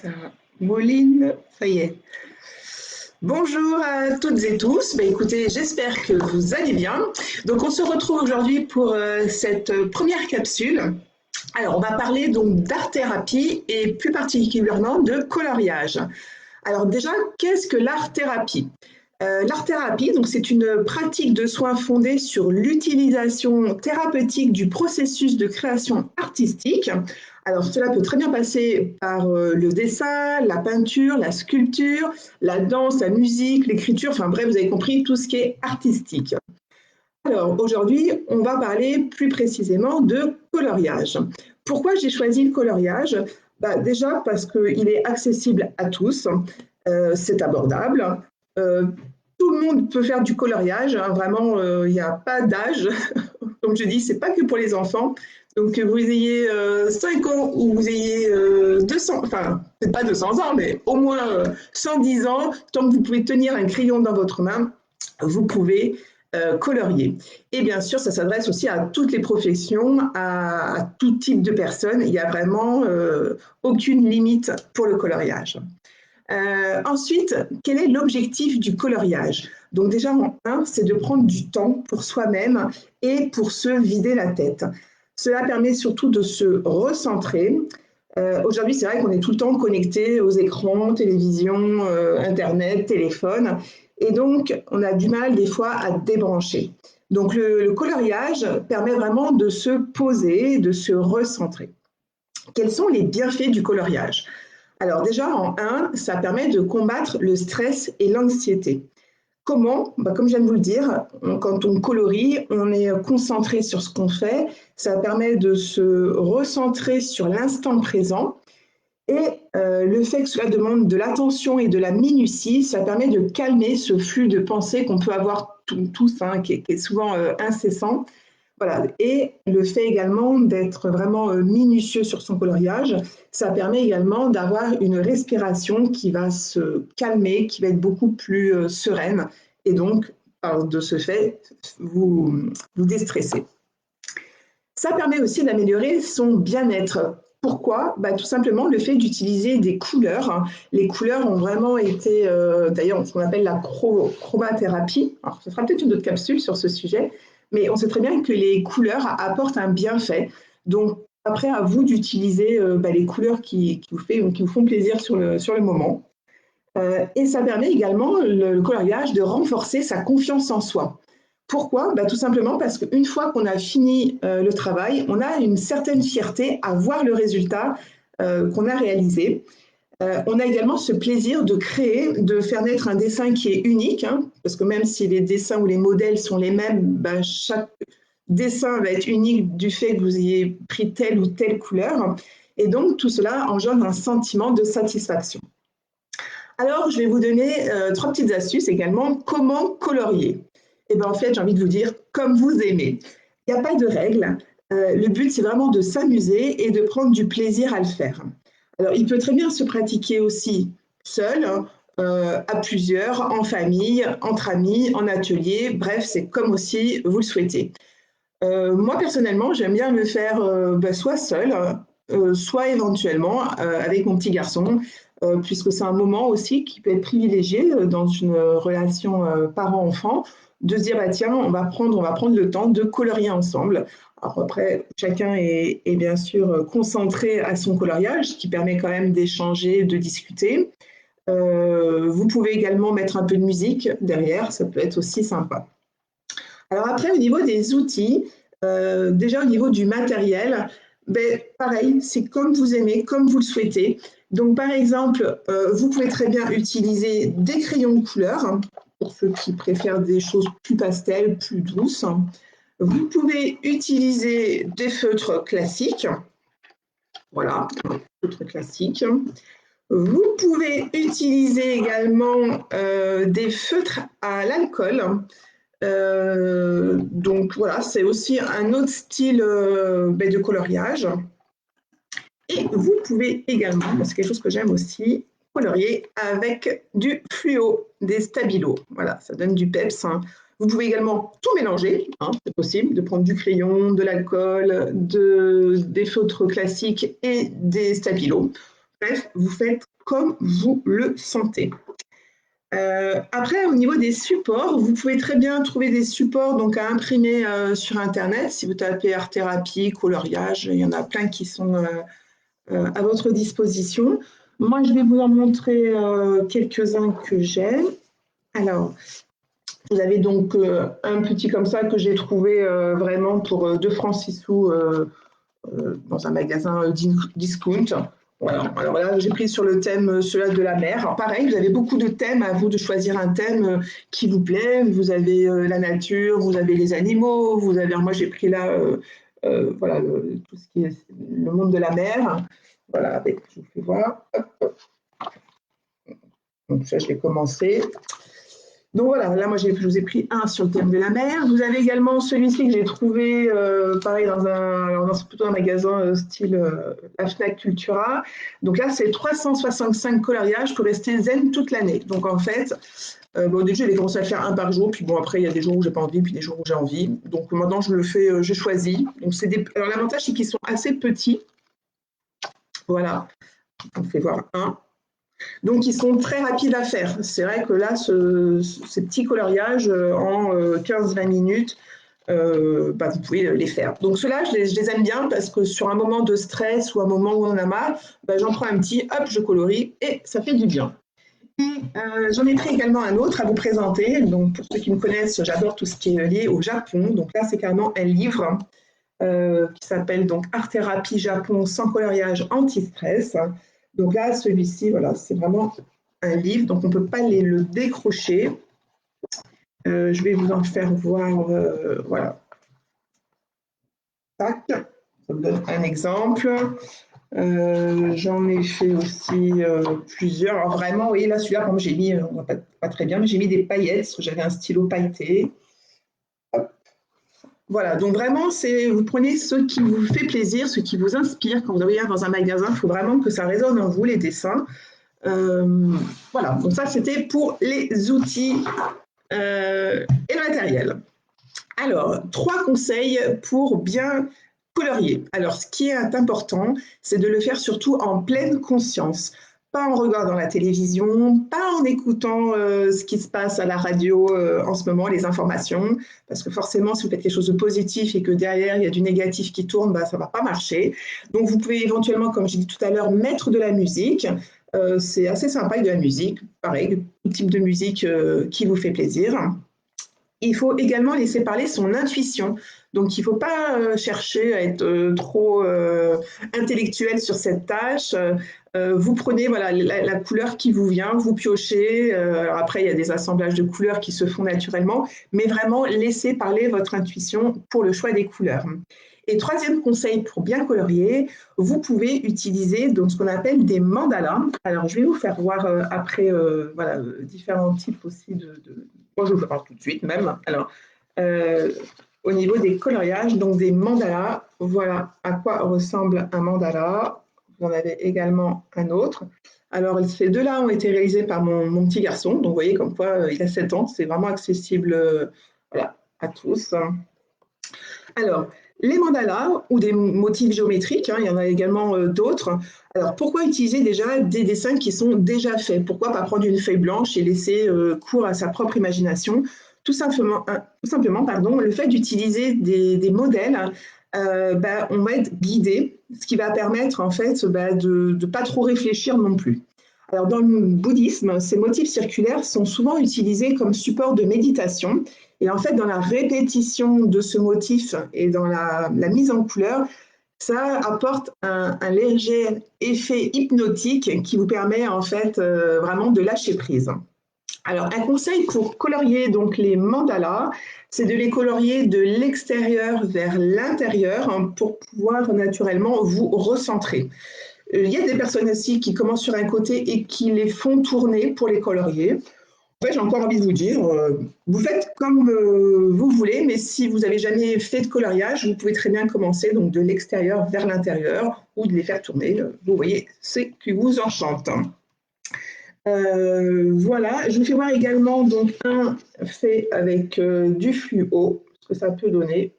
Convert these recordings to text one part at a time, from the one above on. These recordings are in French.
Ça mouline, ça y est. Bonjour à toutes et tous. Écoutez, j'espère que vous allez bien. Donc, on se retrouve aujourd'hui pour cette première capsule. Alors, on va parler donc d'art-thérapie et plus particulièrement de coloriage. Alors déjà, qu'est-ce que l'art-thérapie? L'art-thérapie, donc, c'est une pratique de soins fondée sur l'utilisation thérapeutique du processus de création artistique. Alors, cela peut très bien passer par le dessin, la peinture, la sculpture, la danse, la musique, l'écriture, enfin bref, vous avez compris, tout ce qui est artistique. Alors, aujourd'hui, on va parler plus précisément de coloriage. Pourquoi j'ai choisi le coloriage? Déjà parce qu'il est accessible à tous, c'est abordable. Tout le monde peut faire du coloriage, hein, vraiment, il n'y a pas d'âge. Comme je dis, ce n'est pas que pour les enfants. Donc, que vous ayez 5 ans ou vous ayez 200, enfin, peut-être pas 200 ans, mais au moins 110 ans, tant que vous pouvez tenir un crayon dans votre main, vous pouvez colorier. Et bien sûr, ça s'adresse aussi à toutes les professions, à tout type de personnes. Il n'y a vraiment aucune limite pour le coloriage. Ensuite, quel est l'objectif du coloriage? Donc déjà, en un, c'est de prendre du temps pour soi-même et pour se vider la tête. Cela permet surtout de se recentrer. Aujourd'hui, c'est vrai qu'on est tout le temps connecté aux écrans, télévision, Internet, téléphone. Et donc, on a du mal des fois à débrancher. Donc, le coloriage permet vraiment de se poser, de se recentrer. Quels sont les bienfaits du coloriage? Alors déjà, en un, ça permet de combattre le stress et l'anxiété. Comment? Comme je viens de vous le dire, quand on colorie, on est concentré sur ce qu'on fait. Ça permet de se recentrer sur l'instant présent. Et le fait que cela demande de l'attention et de la minutie, ça permet de calmer ce flux de pensées qu'on peut avoir tous, hein, qui est souvent incessant. Voilà. Et le fait également d'être vraiment minutieux sur son coloriage, ça permet également d'avoir une respiration qui va se calmer, qui va être beaucoup plus sereine. Et donc, de ce fait, vous déstressez. Ça permet aussi d'améliorer son bien-être. Pourquoi? Tout simplement le fait d'utiliser des couleurs. Les couleurs ont vraiment été, d'ailleurs, ce qu'on appelle la chromathérapie. Alors, ce sera peut-être une autre capsule sur ce sujet, mais on sait très bien que les couleurs apportent un bienfait. Donc, après, à vous d'utiliser les couleurs qui vous font plaisir sur le moment. Et ça permet également, le coloriage, de renforcer sa confiance en soi. Pourquoi? Tout simplement parce qu'une fois qu'on a fini le travail, on a une certaine fierté à voir le résultat qu'on a réalisé. On a également ce plaisir de créer, de faire naître un dessin qui est unique, hein, parce que même si les dessins ou les modèles sont les mêmes, chaque dessin va être unique du fait que vous ayez pris telle ou telle couleur. Et donc, tout cela engendre un sentiment de satisfaction. Alors, je vais vous donner 3 petites astuces également. Comment colorier? En fait, j'ai envie de vous dire, comme vous aimez. Il n'y a pas de règle. Le but, c'est vraiment de s'amuser et de prendre du plaisir à le faire. Alors, il peut très bien se pratiquer aussi seul, à plusieurs, en famille, entre amis, en atelier. Bref, c'est comme aussi vous le souhaitez. Moi, personnellement, j'aime bien le faire soit seul, soit éventuellement avec mon petit garçon, puisque c'est un moment aussi qui peut être privilégié dans une relation parent-enfant, de se dire, tiens, on va prendre le temps de colorier ensemble. Alors après, chacun est bien sûr concentré à son coloriage, ce qui permet quand même d'échanger, de discuter. Vous pouvez également mettre un peu de musique derrière, ça peut être aussi sympa. Alors après, au niveau des outils, déjà au niveau du matériel, pareil, c'est comme vous aimez, comme vous le souhaitez. Donc par exemple, vous pouvez très bien utiliser des crayons de couleur, hein, pour ceux qui préfèrent des choses plus pastel, plus douces. Vous pouvez utiliser des feutres classiques. Voilà, feutres classiques. Vous pouvez utiliser également des feutres à l'alcool. Donc voilà, c'est aussi un autre style de coloriage. Et vous pouvez également, c'est quelque chose que j'aime aussi, colorier avec du fluo, des stabilos. Voilà, ça donne du peps, hein. Vous pouvez également tout mélanger, hein, c'est possible, de prendre du crayon, de l'alcool, des feutres classiques et des stabilos. Bref, vous faites comme vous le sentez. Après, au niveau des supports, vous pouvez très bien trouver des supports donc à imprimer sur Internet. Si vous tapez art-thérapie, coloriage, il y en a plein qui sont à votre disposition. Moi, je vais vous en montrer quelques-uns que j'ai. Alors, vous avez donc un petit comme ça que j'ai trouvé vraiment pour 2 francs 6 sous dans un magasin discount. Voilà. Alors là, j'ai pris sur le thème celui de la mer. Alors pareil, vous avez beaucoup de thèmes, à vous de choisir un thème qui vous plaît. Vous avez la nature, vous avez les animaux, vous avez. Moi, j'ai pris là, voilà, tout ce qui est le monde de la mer. Voilà, avec, je vous fais voir. Hop, hop. Donc ça, je vais commencer. Donc voilà, là moi je vous ai pris un sur le thème de la mer. Vous avez également celui-ci que j'ai trouvé pareil dans plutôt un magasin style la Fnac Cultura. Donc là c'est 365 coloriages pour rester zen toute l'année. Donc en fait, bon déjà j'ai commencé à faire un par jour, puis bon après il y a des jours où j'ai pas envie, puis des jours où j'ai envie. Donc maintenant je le fais, je choisis. Donc alors l'avantage c'est qu'ils sont assez petits. Voilà, on fait voir un. Donc, ils sont très rapides à faire. C'est vrai que là, ces petits coloriages, en 15-20 minutes, vous pouvez les faire. Donc, ceux-là, je les aime bien parce que sur un moment de stress ou un moment où on en a marre, j'en prends un petit, hop, je colorie et ça fait du bien. Et j'en ai pris également un autre à vous présenter. Donc, pour ceux qui me connaissent, j'adore tout ce qui est lié au Japon. Donc là, c'est carrément un livre qui s'appelle donc Art Thérapie Japon sans coloriage anti-stress. Donc là, celui-ci, voilà, c'est vraiment un livre, donc on ne peut pas le décrocher. Je vais vous en faire voir, voilà. Tac, ça vous donne un exemple. J'en ai fait aussi plusieurs. Alors vraiment, vous voyez là, celui-là, comme j'ai mis, on ne voit pas très bien, mais j'ai mis des paillettes, parce que j'avais un stylo pailleté. Hop. Voilà, donc vraiment, vous prenez ce qui vous fait plaisir, ce qui vous inspire. Quand vous regardez dans un magasin, il faut vraiment que ça résonne en vous, les dessins. Voilà, donc ça, c'était pour les outils et le matériel. Alors, 3 conseils pour bien colorier. Alors, ce qui est important, c'est de le faire surtout en pleine conscience. Pas en regardant la télévision, pas en écoutant ce qui se passe à la radio en ce moment, les informations, parce que forcément, si vous faites quelque chose de positif et que derrière, il y a du négatif qui tourne, ça ne va pas marcher. Donc, vous pouvez éventuellement, comme j'ai dit tout à l'heure, mettre de la musique. C'est assez sympa avec de la musique. Pareil, tout type de musique qui vous fait plaisir. Il faut également laisser parler son intuition. Donc, il ne faut pas chercher à être trop intellectuel sur cette tâche. Vous prenez voilà, la couleur qui vous vient, vous piochez. Alors après, il y a des assemblages de couleurs qui se font naturellement, mais vraiment, laissez parler votre intuition pour le choix des couleurs. Et 3e conseil pour bien colorier, vous pouvez utiliser donc, ce qu'on appelle des mandalas. Alors, je vais vous faire voir après voilà, différents types aussi Moi, je vous parle tout de suite même. Alors, au niveau des coloriages, donc des mandalas, voilà à quoi ressemble un mandala. Vous en avez également un autre. Alors, ces 2-là ont été réalisés par mon petit garçon. Donc, vous voyez comme quoi il a 7 ans. C'est vraiment accessible voilà, à tous. Alors, les mandalas ou des motifs géométriques, il y en a également d'autres. Alors, pourquoi utiliser déjà des dessins qui sont déjà faits? Pourquoi pas prendre une feuille blanche et laisser cours à sa propre imagination? Tout simplement, pardon, le fait d'utiliser des modèles, on va être guidé, ce qui va permettre en fait de ne pas trop réfléchir non plus. Alors, dans le bouddhisme, ces motifs circulaires sont souvent utilisés comme support de méditation. Et en fait, dans la répétition de ce motif et dans la mise en couleur, ça apporte un léger effet hypnotique qui vous permet en fait vraiment de lâcher prise. Alors, un conseil pour colorier donc les mandalas, c'est de les colorier de l'extérieur vers l'intérieur pour pouvoir naturellement vous recentrer. Il y a des personnes aussi qui commencent sur un côté et qui les font tourner pour les colorier. En fait, j'ai encore envie de vous dire, vous faites comme vous voulez, mais si vous n'avez jamais fait de coloriage, vous pouvez très bien commencer donc de l'extérieur vers l'intérieur ou de les faire tourner. Vous voyez ce qui vous enchante. Voilà, je vous fais voir également donc un fait avec du fluo, ce que ça peut donner.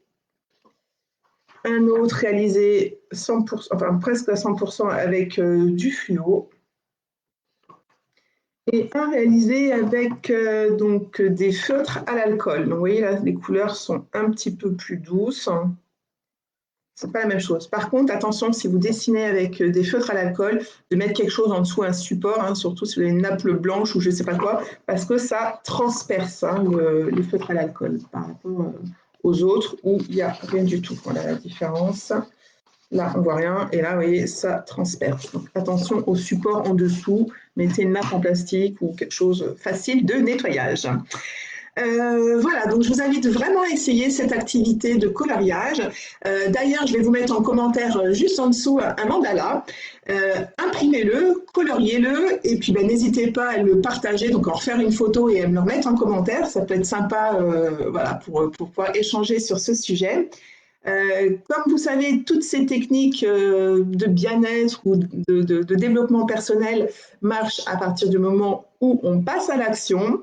Un autre réalisé 100%, enfin presque à 100% avec du fluo. et un réalisé avec donc des feutres à l'alcool. Donc vous voyez là, les couleurs sont un petit peu plus douces. C'est pas la même chose. Par contre, attention, si vous dessinez avec des feutres à l'alcool, de mettre quelque chose en dessous, un support, hein, surtout si vous avez une nappe blanche ou je sais pas quoi, parce que ça transperce hein, les feutres à l'alcool par rapport aux autres où il n'y a rien du tout. Voilà la différence. Là, on voit rien. Et là, vous voyez, ça transperce. Donc, attention au support en dessous. Mettez une nappe en plastique ou quelque chose facile de nettoyage. Voilà, donc je vous invite vraiment à essayer cette activité de coloriage. D'ailleurs, je vais vous mettre en commentaire juste en dessous un mandala. Imprimez-le, coloriez-le, et puis ben, n'hésitez pas à le partager, donc en refaire une photo et à me le remettre en commentaire. Ça peut être sympa voilà, pour pouvoir échanger sur ce sujet. Comme vous savez, toutes ces techniques de bien-être ou de développement personnel marchent à partir du moment où on passe à l'action,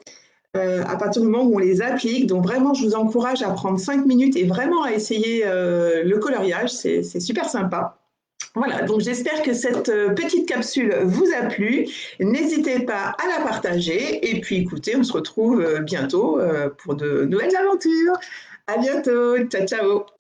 à partir du moment où on les applique. Donc vraiment, je vous encourage à prendre 5 minutes et vraiment à essayer le coloriage. C'est super sympa. Voilà, donc j'espère que cette petite capsule vous a plu. N'hésitez pas à la partager. Et puis écoutez, on se retrouve bientôt pour de nouvelles aventures. À bientôt. Ciao, ciao.